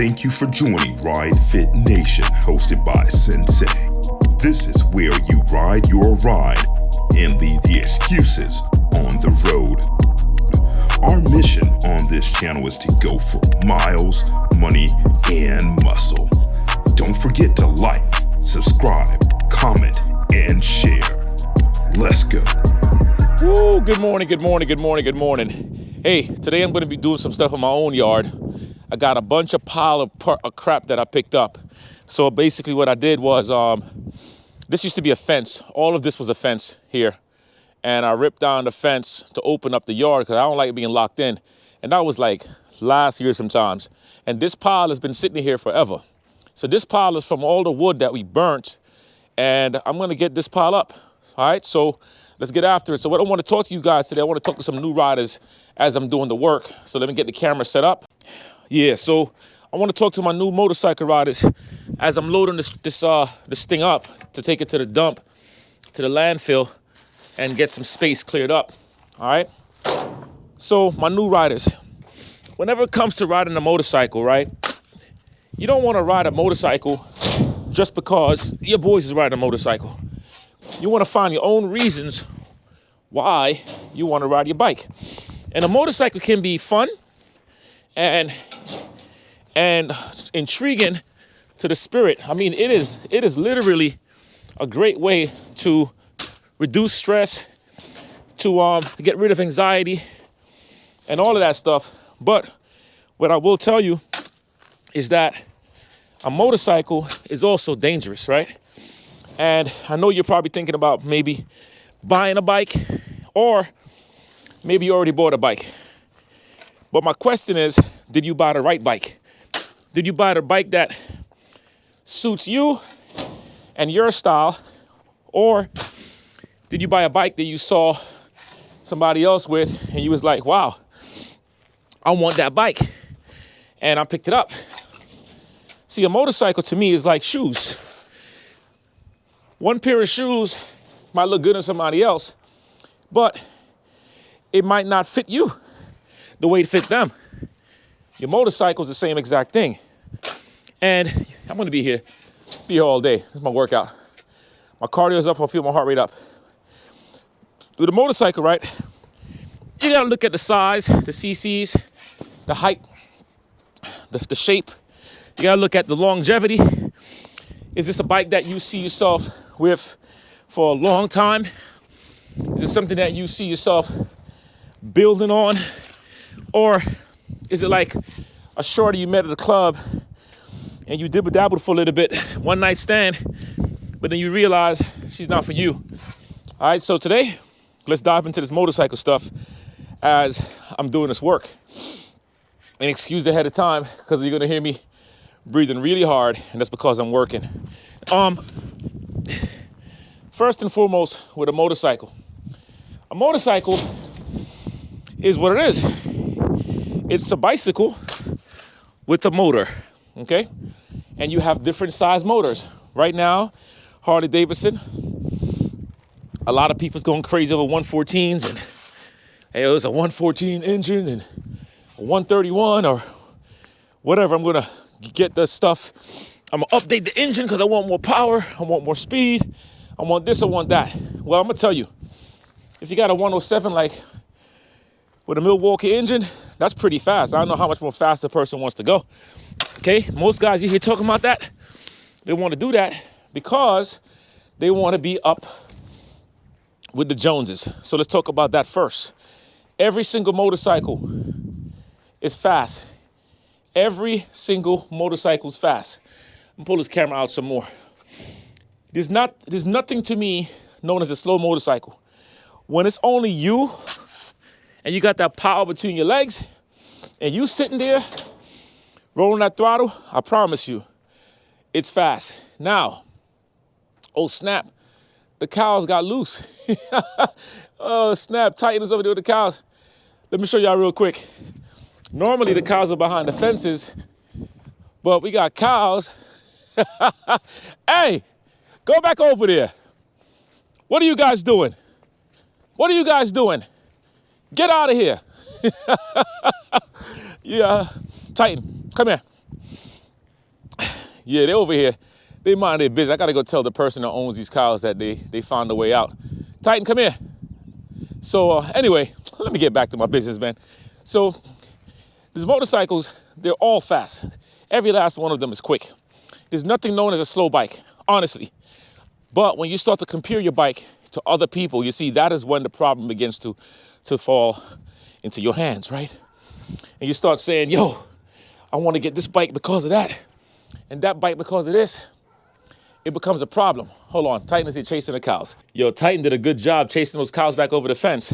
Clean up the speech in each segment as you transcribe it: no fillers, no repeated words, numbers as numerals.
Thank you for joining Ride Fit Nation, hosted by Sensei. This is where you ride your ride and leave the excuses on the road. Our mission on this channel is to go for miles, money, and muscle. Don't forget to like, subscribe, comment, and share. Let's go. Woo, good morning. Hey, today I'm going to be doing some stuff in my own yard. I got a bunch of pile of crap that I picked up. So basically what I did was, this used to be a fence. All of this was a fence here. And I ripped down the fence to open up the yard because I don't like being locked in. And that was like last year sometimes. And this pile has been sitting here forever. So this pile is from all the wood that we burnt. And I'm going to get this pile up. All right, so let's get after it. So what I want to talk to you guys today, I want to talk to some new riders as I'm doing the work. So let me get the camera set up. Yeah, so I want to talk to my new motorcycle riders as I'm loading this thing up to take it to the dump, to the landfill, and get some space cleared up. All right. So my new riders, whenever it comes to riding a motorcycle, right? You don't want to ride a motorcycle just because your boys is riding a motorcycle. You want to find your own reasons why you want to ride your bike. And a motorcycle can be fun and intriguing to the spirit. I mean, it is literally a great way to reduce stress, to get rid of anxiety and all of that stuff. But what I will tell you is that a motorcycle is also dangerous, right? And I know you're probably thinking about maybe buying a bike, or maybe you already bought a bike. But my question is, did you buy the right bike? Did you buy the bike that suits you and your style? Or did you buy a bike that you saw somebody else with and you was like, wow, I want that bike. And I picked it up. See, a motorcycle to me is like shoes. One pair of shoes might look good on somebody else, but it might not fit you the way it fit them. Your motorcycle is the same exact thing. And I'm gonna be here all day. This is my workout. My cardio's up, I'll feel my heart rate up. With a motorcycle, right, you gotta look at the size, the CCs, the height, the shape. You gotta look at the longevity. Is this a bike that you see yourself with for a long time? Is it something that you see yourself building on? Or is it like a shorty you met at a club and you dibble-dabbled for a little bit, one night stand, but then you realize she's not for you? All right, so today, let's dive into this motorcycle stuff as I'm doing this work. And excuse ahead of time, because you're gonna hear me breathing really hard, and that's because I'm working. First and foremost, with a motorcycle is what it is. It's a bicycle with a motor, okay? And you have different size motors. Right now, Harley Davidson, a lot of people's going crazy over 114s, and hey, it was a 114 engine and a 131 or whatever. I'm gonna get the stuff. I'm gonna update the engine because I want more power, I want more speed, I want this, I want that. Well, I'm gonna tell you, if you got a 107 like with a Milwaukee engine, that's pretty fast. I don't know how much more fast the person wants to go. Okay, most guys you hear talking about that, they want to do that because they want to be up with the Joneses. So let's talk about that first. Every single motorcycle is fast. Every single motorcycle is fast. I'm gonna pull this camera out some more. There's nothing to me known as a slow motorcycle. When it's only you and you got that power between your legs and you sitting there rolling that throttle, I promise you, it's fast. Now, oh snap, the cows got loose. Oh snap, Titans over there with the cows. Let me show y'all real quick. Normally the cows are behind the fences, but we got cows. Hey, go back over there. What are you guys doing? What are you guys doing? Get out of here. Yeah, Titan, come here. Yeah, they're over here. They mind their business. I got to go tell the person that owns these cows that they found a way out. Titan, come here. So anyway, let me get back to my business, man. So these motorcycles, they're all fast. Every last one of them is quick. There's nothing known as a slow bike, honestly. But when you start to compare your bike to other people, you see that is when the problem begins to fall into your hands, right? And you start saying, yo, I want to get this bike because of that, and that bike because of this. It becomes a problem. Hold on, Titan is here chasing the cows. Yo, Titan did a good job chasing those cows back over the fence.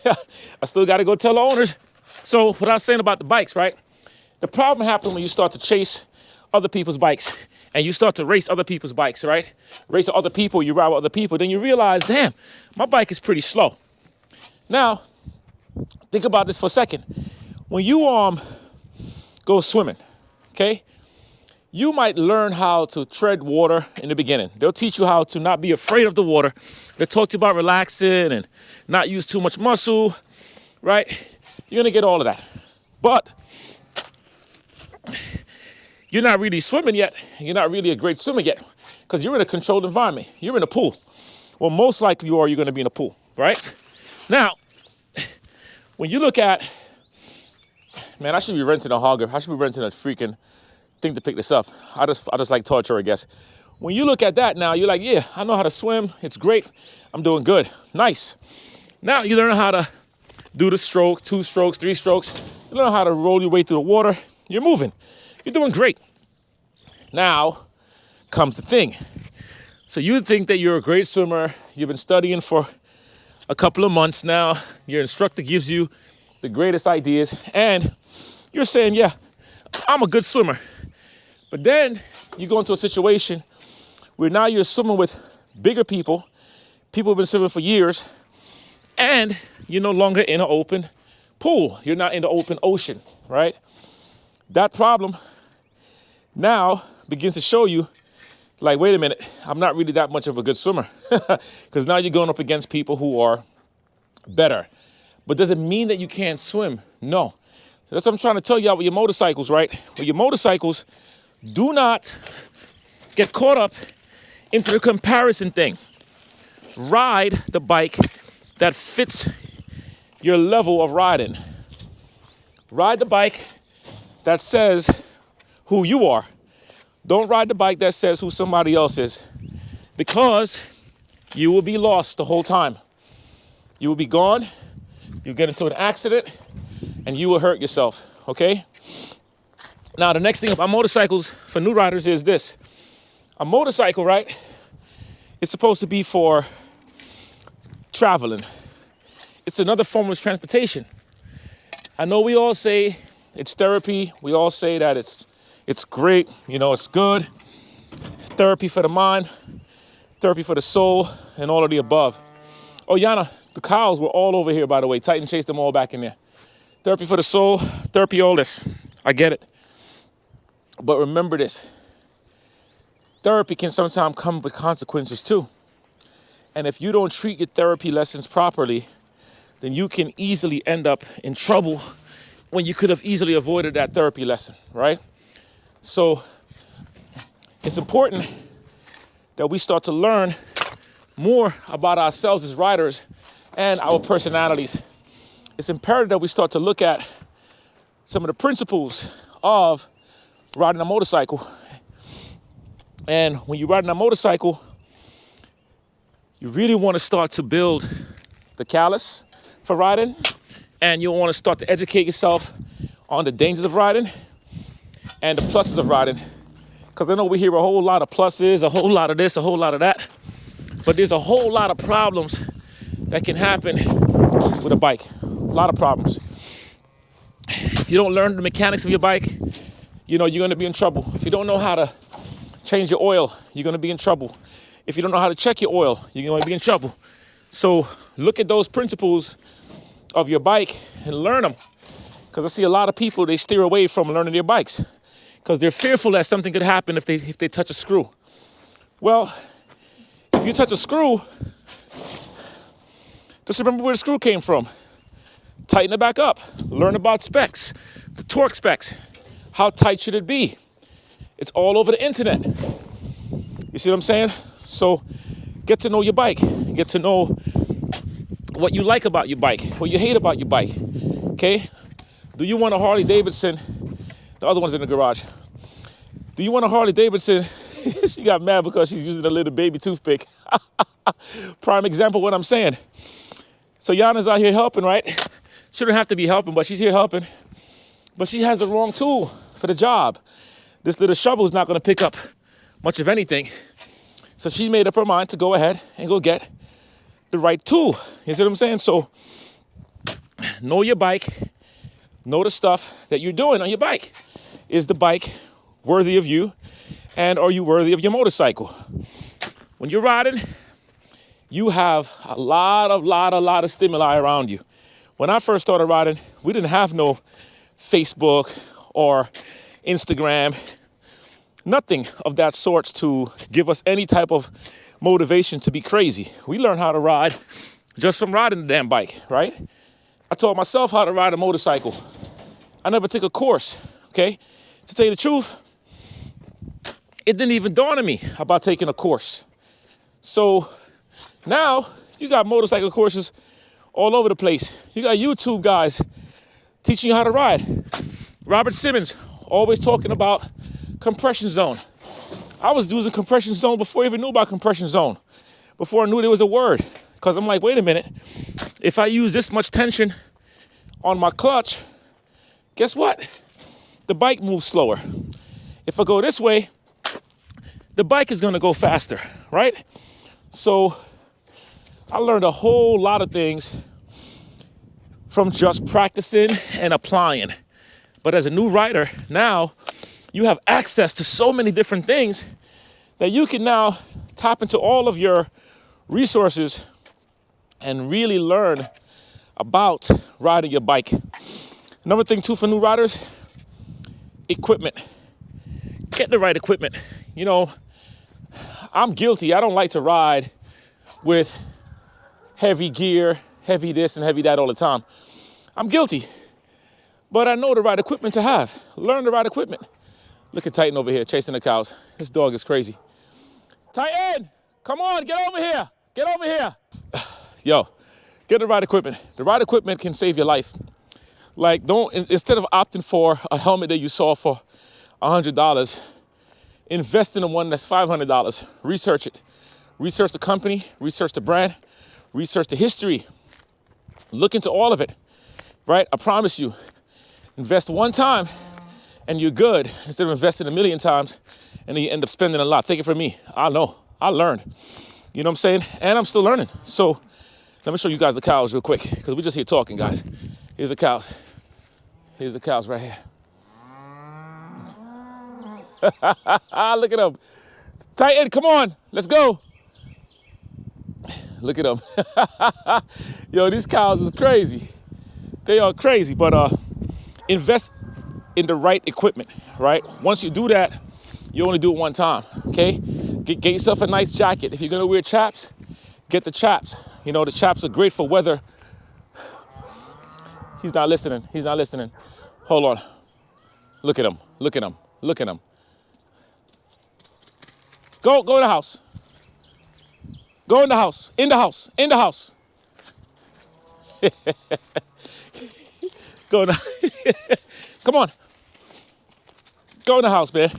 I still got to go tell the owners. So what I was saying about the bikes, right? The problem happens when you start to chase other people's bikes and you start to race other people's bikes, right? Race with other people, you ride with other people. Then you realize, damn, my bike is pretty slow. Now, think about this for a second. When you go swimming, okay? You might learn how to tread water in the beginning. They'll teach you how to not be afraid of the water. They'll talk to you about relaxing and not use too much muscle, right? You're gonna get all of that. But you're not really swimming yet. You're not really a great swimmer yet because you're in a controlled environment. You're in a pool. Well, most likely you're gonna be in a pool, right? Now, when you look at, man, I should be renting a hogger. I should be renting a freaking thing to pick this up. I just like torture, I guess. When you look at that now, you're like, yeah, I know how to swim. It's great. I'm doing good. Nice. Now you learn how to do the stroke, 2 strokes, 3 strokes. You learn how to roll your way through the water. You're moving. You're doing great. Now comes the thing. So you think that you're a great swimmer. You've been studying for a couple of months now. Your instructor gives you the greatest ideas. And you're saying, yeah, I'm a good swimmer. But then you go into a situation where now you're swimming with bigger people. People have been swimming for years. And you're no longer in an open pool. You're not in the open ocean, right? That problem now begins to show you, like, wait a minute, I'm not really that much of a good swimmer. Because now you're going up against people who are better. But does it mean that you can't swim? No. So that's what I'm trying to tell you out with your motorcycles, right? With your motorcycles, do not get caught up into the comparison thing. Ride the bike that fits your level of riding. Ride the bike that says who you are. Don't ride the bike that says who somebody else is, because you will be lost the whole time. You will be gone, you'll get into an accident, and you will hurt yourself, okay? Now, the next thing about motorcycles for new riders is this. A motorcycle, right, it's supposed to be for traveling. It's another form of transportation. I know we all say it's therapy. We all say that it's great, you know, it's good. Therapy for the mind, therapy for the soul, and all of the above. Oh, Yana, the cows were all over here, by the way. Titan chased them all back in there. Therapy for the soul, therapy all this. I get it. But remember this. Therapy can sometimes come with consequences too. And if you don't treat your therapy lessons properly, then you can easily end up in trouble when you could have easily avoided that therapy lesson, right? So it's important that we start to learn more about ourselves as riders and our personalities. It's imperative that we start to look at some of the principles of riding a motorcycle. And when you're riding a motorcycle, you really want to start to build the callus for riding, and you'll want to start to educate yourself on the dangers of riding and the pluses of riding. Because I know we hear a whole lot of pluses, a whole lot of this, a whole lot of that, but there's a whole lot of problems that can happen with a bike. A lot of problems. If you don't learn the mechanics of your bike, you know, you're going to be in trouble. If you don't know how to change your oil, you're going to be in trouble. If you don't know how to check your oil, you're going to be in trouble. So look at those principles of your bike and learn them. Because I see a lot of people, they steer away from learning their bikes because they're fearful that something could happen if they touch a screw. Well, if you touch a screw, just remember where the screw came from. Tighten it back up. Learn about specs, the torque specs. How tight should it be? It's all over the internet. You see what I'm saying? So get to know your bike. Get to know what you like about your bike, what you hate about your bike, okay? Do you want a Harley Davidson? The other one's in the garage. Do you want a Harley Davidson? She got mad because she's using a little baby toothpick. Prime example of what I'm saying. So Yana's out here helping, right? Shouldn't have to be helping, but she's here helping. But she has the wrong tool for the job. This little shovel is not going to pick up much of anything. So she made up her mind to go ahead and go get the right tool. You see what I'm saying? So know your bike. Know the stuff that you're doing on your bike. Is the bike worthy of you? And are you worthy of your motorcycle? When you're riding, you have a lot of stimuli around you. When I first started riding, we didn't have no Facebook or Instagram, nothing of that sort to give us any type of motivation to be crazy. We learned how to ride just from riding the damn bike, right? I taught myself how to ride a motorcycle. I never took a course, okay? To tell you the truth, it didn't even dawn on me about taking a course. So now you got motorcycle courses all over the place. You got YouTube guys teaching you how to ride. Robert Simmons always talking about compression zone. I was using compression zone before I even knew about compression zone, before I knew there was a word. Because I'm like, wait a minute, if I use this much tension on my clutch, guess what? The bike moves slower. If I go this way, the bike is gonna go faster, right? So I learned a whole lot of things from just practicing and applying. But as a new rider, now you have access to so many different things that you can now tap into all of your resources and really learn about riding your bike. Another thing too for new riders, equipment. Get the right equipment. You know, I'm guilty. I don't like to ride with heavy gear, heavy this and heavy that all the time. I'm guilty. But I know the right equipment to have. Learn the right equipment. Look at Titan over here chasing the cows. This dog is crazy. Titan, come on, get over here. Get over here. Yo, get the right equipment. The right equipment can save your life. Like, instead of opting for a helmet that you saw for $100, invest in the one that's $500. Research it. Research the company, research the brand, research the history. Look into all of it, right? I promise you, invest one time and you're good instead of investing 1,000,000 times and then you end up spending a lot. Take it from me. I know. I learned. You know what I'm saying? And I'm still learning. So let me show you guys the cows real quick because we're just here talking, guys. Here's the cows. Here's the cows right here. Look at them. Titan, come on. Let's go. Look at them. Yo, these cows is crazy. They are crazy, but invest in the right equipment, right? Once you do that, you only do it one time, okay? Get yourself a nice jacket. If you're gonna wear chaps, get the chaps. You know, the chaps are great for weather. He's not listening. He's not listening. Hold on. Look at him. Look at him. Look at him. Go in the house. Go in the house. In the house. In the house. Go in the Come on. Go in the house, man.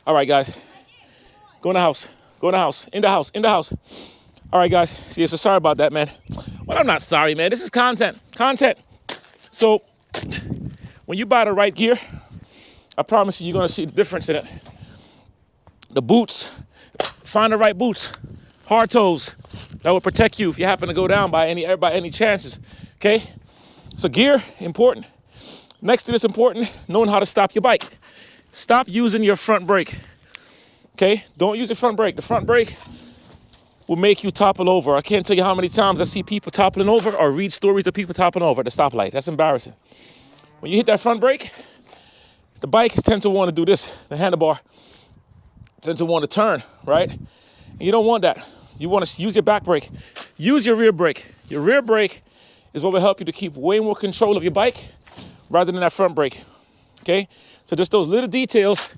All right, guys. Go in the house. Go in the house. In the house. In the house. All right, guys. See, so sorry about that, man. Well, I'm not sorry, man. This is content. Content. So, when you buy the right gear, I promise you, you're going to see the difference in it. The boots. Find the right boots. Hard toes. That will protect you if you happen to go down by any chances. Okay? So gear, important. Next thing that's important, knowing how to stop your bike. Stop using your front brake. Okay? Don't use your front brake. The front brake will make you topple over. I can't tell you how many times I see people toppling over or read stories of people toppling over at the stoplight. That's embarrassing. When you hit that front brake, the bike tends to want to do this. The handlebar tends to want to turn, right? And you don't want that. You want to use your back brake. Use your rear brake. Your rear brake is what will help you to keep way more control of your bike rather than that front brake, okay? So just those little details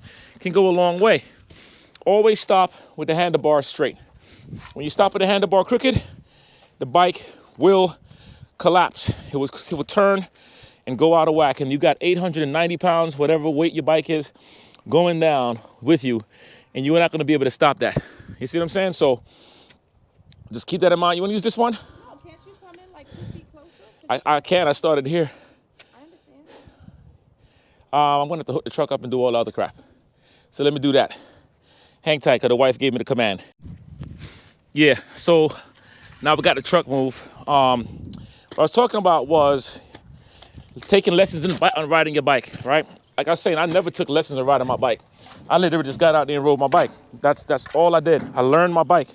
can go a long way. Always stop with the handlebar straight. When you stop with the handlebar crooked, the bike will collapse. It will turn and go out of whack. And you got 890 pounds, whatever weight your bike is, going down with you. And you're not going to be able to stop that. You see what I'm saying? So just keep that in mind. You want to use this one? Oh, can't you come in like 2 feet closer? I can. I started here. I understand. I'm going to have to hook the truck up and do all the other crap. So let me do that. Hang tight, because the wife gave me the command. Yeah, so now we got the truck move. What I was talking about was taking lessons on riding your bike, right? Like I was saying, I never took lessons on riding my bike. I literally just got out there and rode my bike. That's all I did. I learned my bike.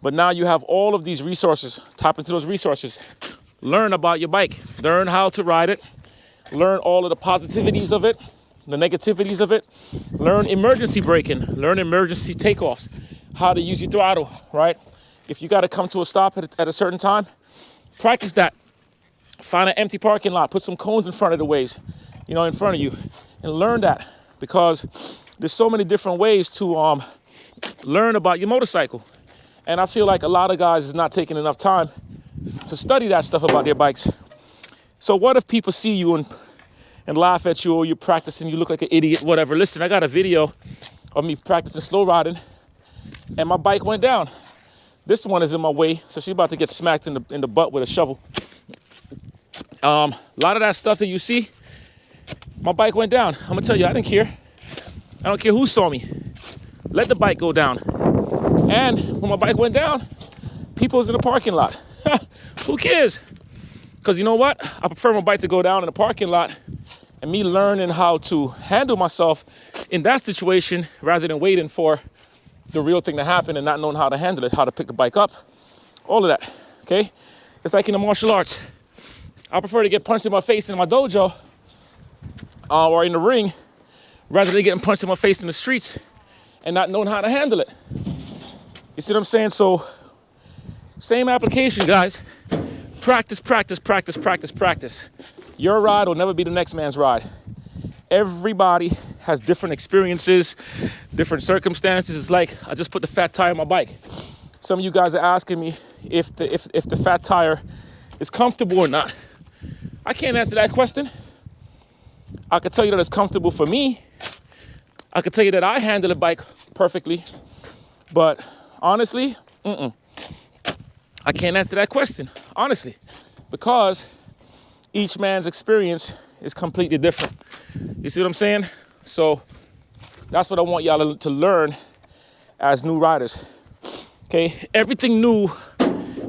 But now you have all of these resources. Tap into those resources. Learn about your bike. Learn how to ride it. Learn all of the positivities of it, the negativities of it. Learn emergency braking. Learn emergency takeoffs. How to use your throttle, right? If you got to come to a stop at a certain time, practice that. Find an empty parking lot. Put some cones in front of the ways, in front of you, and learn that, because there's so many different ways to learn about your motorcycle. And I feel like a lot of guys is not taking enough time to study that stuff about their bikes. So what if people see you and laugh at you, or you're practicing, you look like an idiot, whatever? Listen, I got a video of me practicing slow riding, and my bike went down. This one is in my way, so she's about to get smacked in the butt with a shovel. A lot of that stuff that you see, my bike went down. I'm gonna tell you, I didn't care. I don't care who saw me. Let the bike go down. And when my bike went down, people was in the parking lot. Who cares? Because you know what? I prefer my bike to go down in the parking lot and me learning how to handle myself in that situation rather than waiting for the real thing to happen and not knowing how to handle it, how to pick the bike up, all of that, okay? It's like in the martial arts. I prefer to get punched in my face in my dojo or in the ring rather than getting punched in my face in the streets and not knowing how to handle it. You see what I'm saying? So, same application, guys. Practice, practice, practice, practice, practice. Your ride will never be the next man's ride. Everybody has different experiences, different circumstances. It's like I just put the fat tire on my bike. Some of you guys are asking me if the fat tire is comfortable or not. I can't answer that question. I could tell you that it's comfortable for me. I could tell you that I handle the bike perfectly. But honestly, I can't answer that question, honestly, because each man's experience is completely different. You see what I'm saying? So that's what I want y'all to learn as new riders. Okay, everything new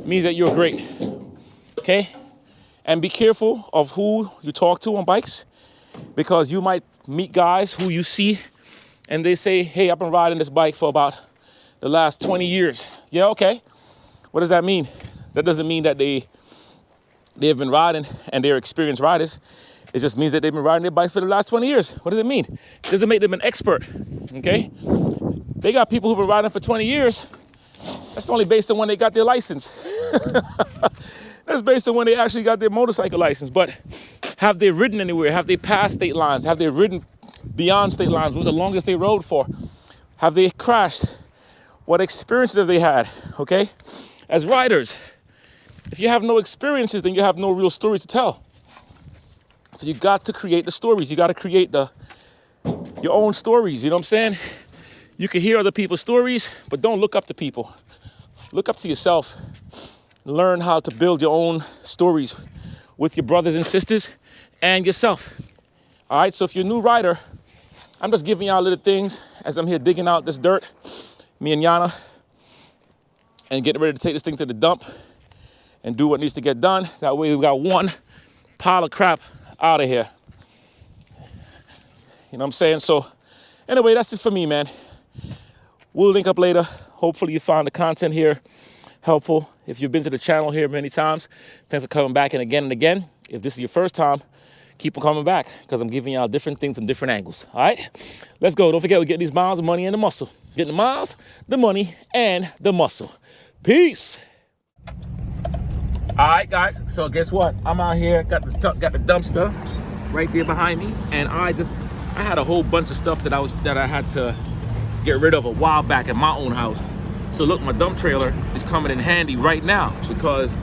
means that you're great. Okay, and be careful of who you talk to on bikes, because you might meet guys who you see and they say, hey, I've been riding this bike for about the last 20 years. Yeah, okay. What does that mean? That doesn't mean that they have been riding and they're experienced riders. It just means that they've been riding their bike for the last 20 years. What does it mean? It doesn't make them an expert, okay? They got people who've been riding for 20 years. That's only based on when they got their license. That's based on when they actually got their motorcycle license. But have they ridden anywhere? Have they passed state lines? Have they ridden beyond state lines? What was the longest they rode for? Have they crashed? What experiences have they had, okay? As riders, if you have no experiences, then you have no real stories to tell. So you got to create the stories. You got to create your own stories, you know what I'm saying? You can hear other people's stories, but don't look up to people. Look up to yourself. Learn how to build your own stories with your brothers and sisters and yourself. All right, so if you're a new rider, I'm just giving y'all little things as I'm here digging out this dirt, me and Yana, and getting ready to take this thing to the dump and do what needs to get done. That way we've got one pile of crap out of here. You know what I'm saying? So anyway, that's it for me, man. We'll link up later. Hopefully you found the content here helpful. If you've been to the channel here many times, thanks for coming back and again. If this is your first time, keep on coming back, because I'm giving y'all different things from different angles. All right, let's go. Don't forget, we get these miles, the money, and the muscle. Get the miles, the money, and the muscle. Peace. All right, guys. So guess what? I'm out here, got the dumpster. right there behind me, and I had a whole bunch of stuff that I had to get rid of a while back at my own house. So look, my dump trailer is coming in handy right now because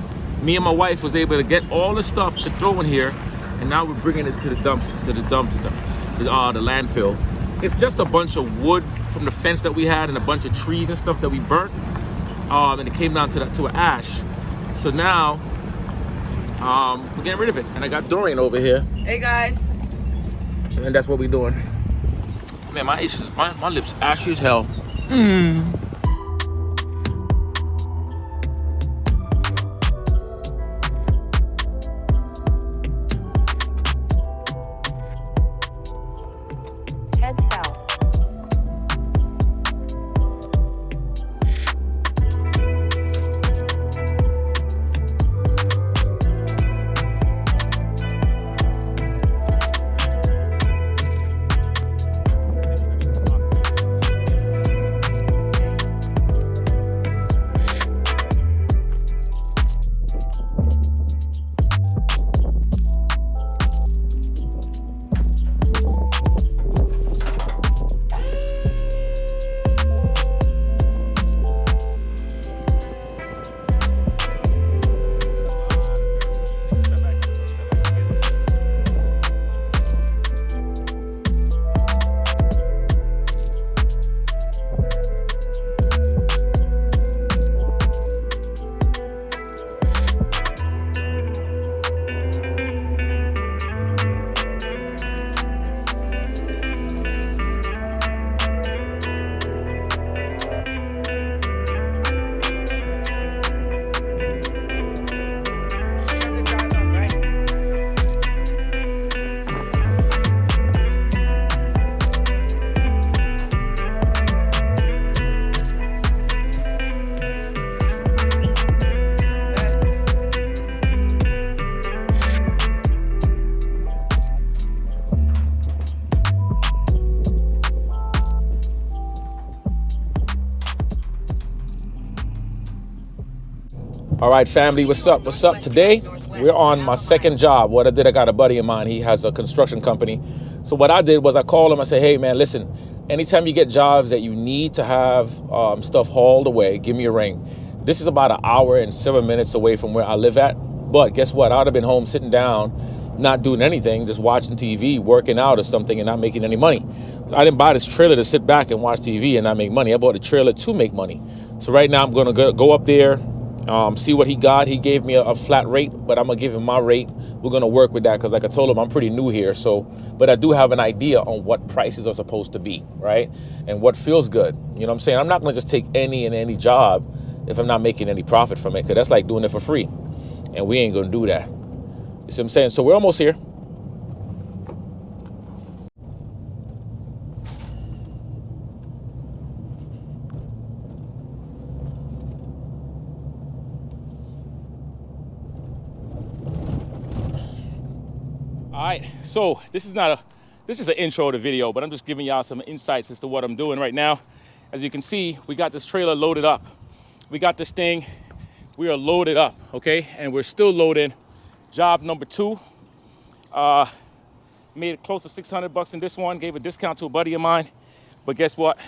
me and my wife was able to get all the stuff to throw in here, and now we're bringing it to the dumpster, the landfill. It's just a bunch of wood from the fence that we had and a bunch of trees and stuff that we burnt, and it came down to an ash. So now we're getting rid of it, and I got Dorian over here. Hey guys. And that's what we're doing. Man, my lips ashy as hell. Head south. All right, family, what's up? What's up? Today, we're on my second job. What I did, I got a buddy of mine. He has a construction company. So what I did was I called him. I said, hey, man, listen, anytime you get jobs that you need to have stuff hauled away, give me a ring. This is about an hour and 7 minutes away from where I live at. But guess what? I would have been home sitting down, not doing anything, just watching TV, working out or something and not making any money. I didn't buy this trailer to sit back and watch TV and not make money. I bought a trailer to make money. So right now I'm going to go up there, see what he got. He gave me a flat rate, but I'm gonna give him my rate. We're gonna work with that because, like I told him, I'm pretty new here. So, but I do have an idea on what prices are supposed to be, right? And what feels good. You know what I'm saying? I'm not gonna just take any job if I'm not making any profit from it, because that's like doing it for free, and we ain't gonna do that. You see what I'm saying? So we're almost here. All right, so this is an intro to the video, but I'm just giving y'all some insights as to what I'm doing right now. As you can see, we got this trailer loaded up. We got this thing, we are loaded up, okay? And we're still loading. Job number 2. Made it close to $600 in this one, gave a discount to a buddy of mine. But guess what?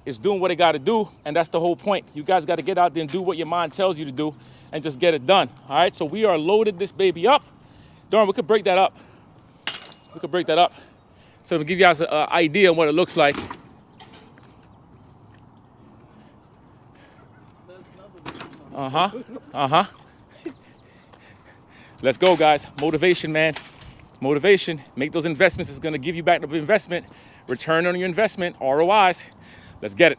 It's doing what it gotta do, and that's the whole point. You guys gotta get out there and do what your mind tells you to do and just get it done, all right? So we are loaded this baby up. Darn, we could break that up. We could break that up. So to give you guys an idea of what it looks like. Let's go, guys. Motivation, man. Motivation. Make those investments. It's gonna give you back the investment. Return on your investment, ROIs. Let's get it.